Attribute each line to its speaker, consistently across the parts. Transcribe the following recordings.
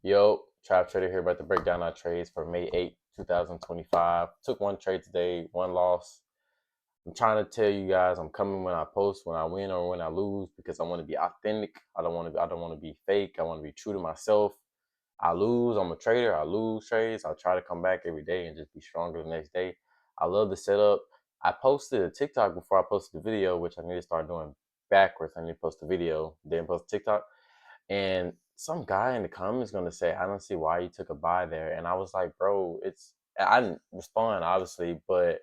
Speaker 1: Yo, Trap Trader here, about to break down our trades for May 8th, 2025. Took one trade today, one loss. I'm trying to tell you guys I'm coming when I post, when I win or when I lose, because I want to be authentic. I don't want to be fake. I want to be true to myself. I lose, I'm a trader. I lose trades. I'll try to come back every day and just be stronger the next day. I love the setup. I posted a TikTok before I posted the video, which I need to start doing backwards. I need to post the video, then post TikTok. And some guy in the comments gonna say, I don't see why you took a buy there. And I was like, bro, I didn't respond obviously, but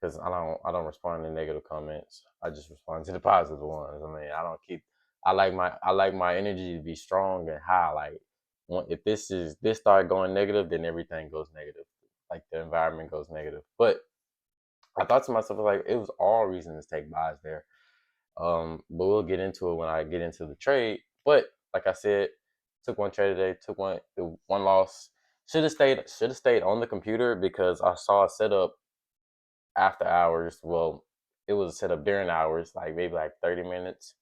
Speaker 1: because I don't respond to negative comments. I just respond to the positive ones. I mean, I don't keep I like my energy to be strong and high. Like if this start going negative, then everything goes negative. Like the environment goes negative. But I thought to myself, like, it was all reason to take buys there. But we'll get into it when I get into the trade. But like I said, took one trade today, took one loss. Should have stayed on the computer because I saw a setup after hours. Well, it was a setup during hours, like maybe like 30 minutes.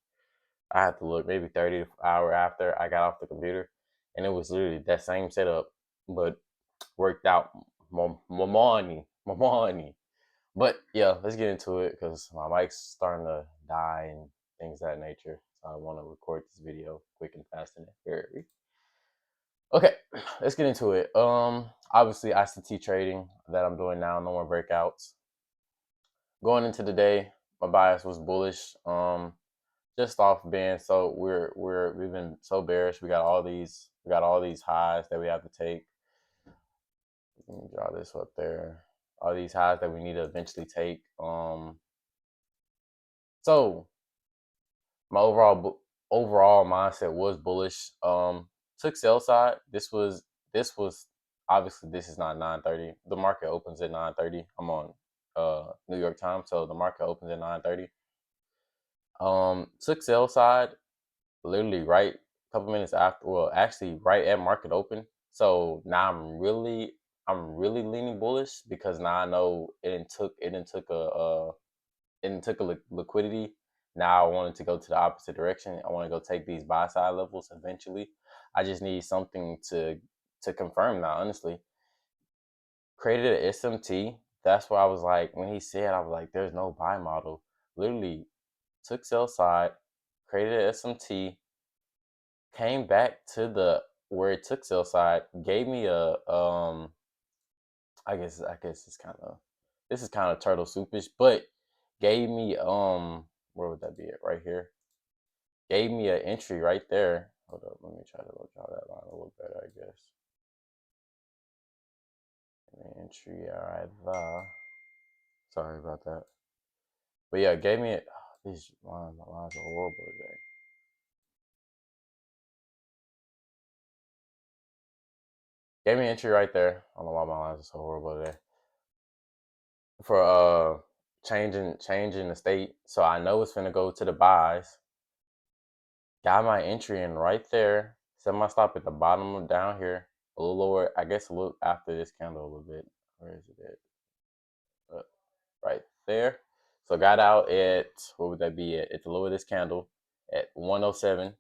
Speaker 1: I had to look maybe 30 hour after I got off the computer, and it was literally that same setup, but worked out more money. But yeah, let's get into it because my mic's starting to die and things of that nature. So I want to record this video quick and fast and very. Okay, let's get into it. Obviously ICT trading that I'm doing now, no more breakouts. Going into the day, my bias was bullish. Just off being so we've been so bearish. We got all these highs that we have to take. Let me draw this up there. All these highs that we need to eventually take. So my overall mindset was bullish. Took sell side. This was obviously this is not 9:30. The market opens at 9:30. I'm on New York time, so the market opens at 9:30. Took sell side literally right a couple minutes after. Well, actually right at market open. So now I'm really leaning bullish because now I know it didn't took a liquidity. Now I wanted to go to the opposite direction. I want to go take these buy side levels eventually. I just need something to confirm now. Honestly, created an SMT. That's why I was like, when he said, I was like, there's no buy model. Literally took sell side, created an SMT, came back to the where it took sell side, gave me a I guess this is kind of turtle soupish, but gave me where would that be at? Right here. Gave me an entry right there. Hold up, let me try to draw that line a little better, I guess. An entry right there. Sorry about that. But yeah, gave me it. These lines are horrible today. Gave me an entry right there. I don't know why my lines are so horrible today. For changing the state. So I know it's gonna go to the buys. Got my entry in right there. Set my stop at the bottom of down here. A little lower, I guess a little after this candle a little bit. Where is it at? Right there. So got out at, what would that be at? At the low of this candle at 107.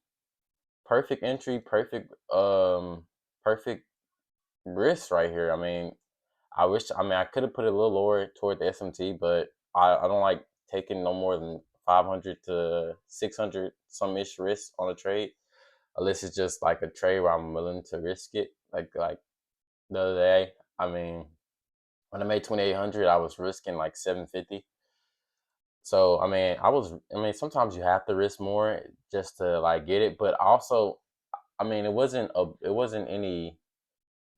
Speaker 1: Perfect entry, perfect risk right here. I could have put it a little lower toward the SMT, but I don't like taking no more than 500 to 600 some ish risk on a trade, unless it's just like a trade where I'm willing to risk it. Like the other day, I mean, when I made 2,800, I was risking like 750. So sometimes you have to risk more just to like get it, but also, it wasn't any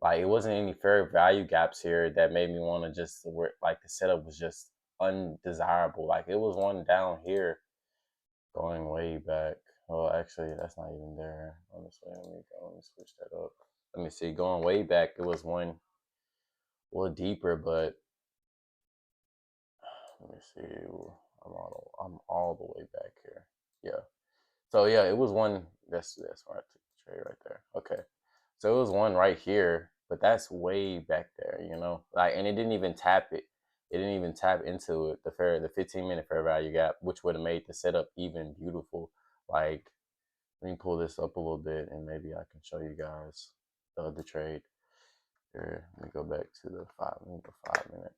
Speaker 1: fair value gaps here that made me want to just work. Like the setup was just undesirable. Like it was one down here going way back. Well, actually, that's not even there. Honestly, let me switch that up. Let me see. Going way back, it was one a little deeper, but let me see. I'm all the way back here. Yeah. So yeah, it was one. That's where I took the trade right there. Okay. So it was one right here, but that's way back there, Like, and it didn't even tap it. It didn't even tap into it, the 15-minute fair value gap, which would have made the setup even beautiful. Like, let me pull this up a little bit, and maybe I can show you guys. the other trade. Here, let me go back to the 5 minute.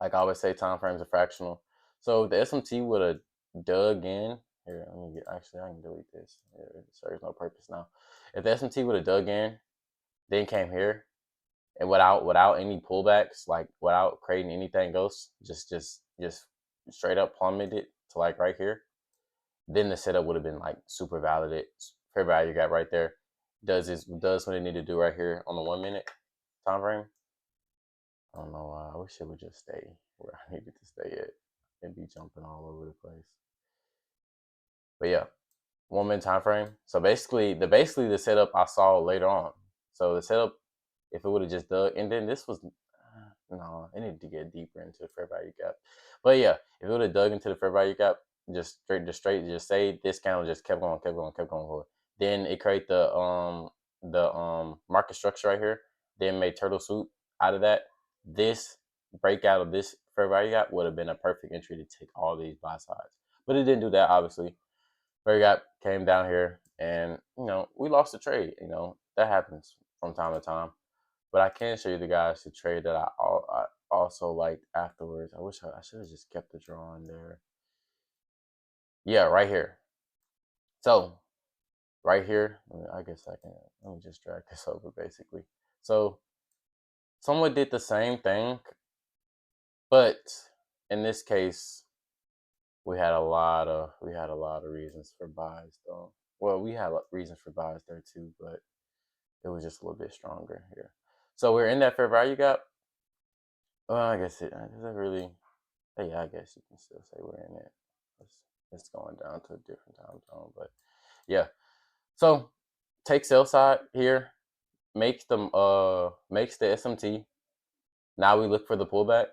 Speaker 1: Like I always say, time frames are fractional. So if the SMT would have dug in here, let me get. Actually, I can delete this. It serves no purpose now. If the SMT would have dug in, then came here, and without any pullbacks, like without creating anything else, just straight up plummeted to like right here, then the setup would have been like super validated. Fair value gap right there. Does what it need to do right here on the 1 minute time frame. I don't know why. I wish it would just stay where I needed to stay at and be jumping all over the place. But yeah, 1 minute time frame. So basically the setup I saw later on. So the setup, if it would have just dug, and then this was no, it needed to get deeper into the fair value gap. But yeah, if it would have dug into the fair value gap, just say this candle just kept going. Then it create the market structure right here. Then made turtle soup out of that. This breakout of this fair value gap would have been a perfect entry to take all these buy sides. But it didn't do that, obviously. Fair gap came down here, and we lost the trade. That happens from time to time. But I can show you the guys the trade that I also liked afterwards. I wish I should have just kept the drawing there. Yeah, right here. So right here, I guess I can. Let me just drag this over basically. So someone did the same thing, but in this case, we had a lot of reasons for buys though. Well, we had reasons for buys there too, but it was just a little bit stronger here. So we're in that fair value gap. Well, I guess it doesn't really. Yeah, I guess you can still say we're in it. It's going down to a different time zone, but yeah. So take sell side here, makes the SMT. Now we look for the pullback.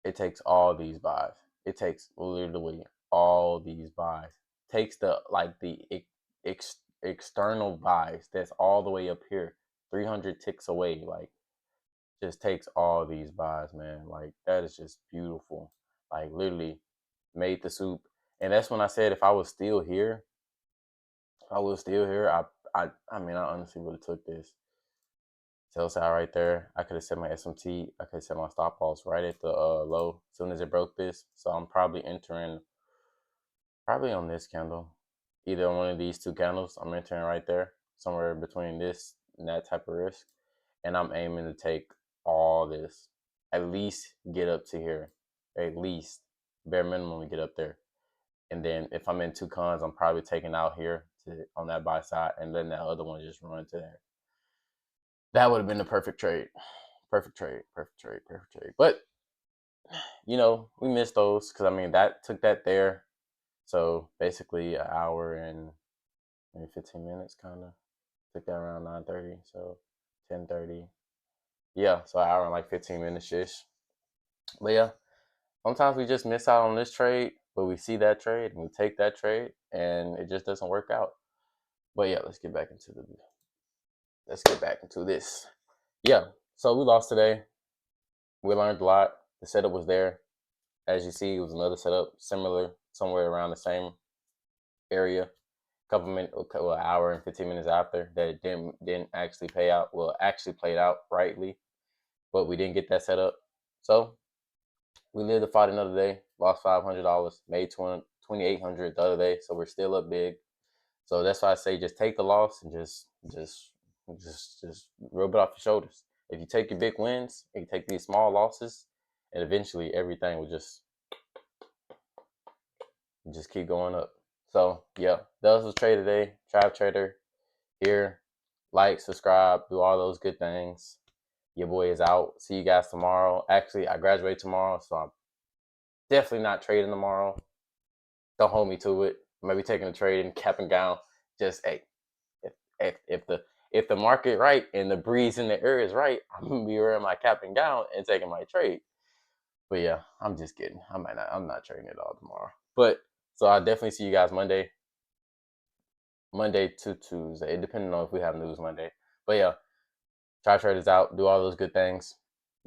Speaker 1: It takes all these buys. It takes literally all these buys. Takes the external buys that's all the way up here, 300 ticks away. Like, just takes all these buys, man. Like, that is just beautiful. Like, literally made the soup. And that's when I said if I was still here, I mean, I honestly would have took this sell side right there. I could have set my SMT. I could have set my stop loss right at the low as soon as it broke this. So I'm probably entering on this candle. Either one of these two candles, I'm entering right there, somewhere between this and that type of risk. And I'm aiming to take all this, at least get up to here, at least bare minimum get up there. And then if I'm in two cons, I'm probably taking out here on that buy side and letting that other one just run to there. That would have been the perfect trade. Perfect trade. But we missed those because I mean that took that there. So basically an hour and maybe 15 minutes kind of. Took that around 9:30, so 10:30. Yeah, so an hour and like 15 minutes ish. But yeah, sometimes we just miss out on this trade, but we see that trade and we take that trade and it just doesn't work out. But yeah, let's get back into this. Yeah, so we lost today. We learned a lot. The setup was there. As you see, it was another setup similar, somewhere around the same area. Couple minutes, an hour and 15 minutes after that, it didn't actually pay out. Well, actually played out rightly, but we didn't get that set up. So we lived to fight another day. Lost $500, made $2,800 the other day. So we're still up big. So that's why I say just take the loss and just rub it off your shoulders. If you take your big wins and you take these small losses, and eventually everything will just keep going up. So yeah, that was the trade today. DayTrader here. Like, subscribe, do all those good things. Your boy is out. See you guys tomorrow. Actually, I graduate tomorrow, so I'm definitely not trading tomorrow. Don't hold me to it. Maybe taking a trade in cap and gown. Just if the market right and the breeze in the air is right, I'm gonna be wearing my cap and gown and taking my trade. But yeah, I'm just kidding. I'm not trading at all tomorrow. But so I'll definitely see you guys Monday to Tuesday, depending on if we have news Monday. But yeah, DayTraders out, do all those good things,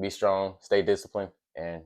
Speaker 1: be strong, stay disciplined, and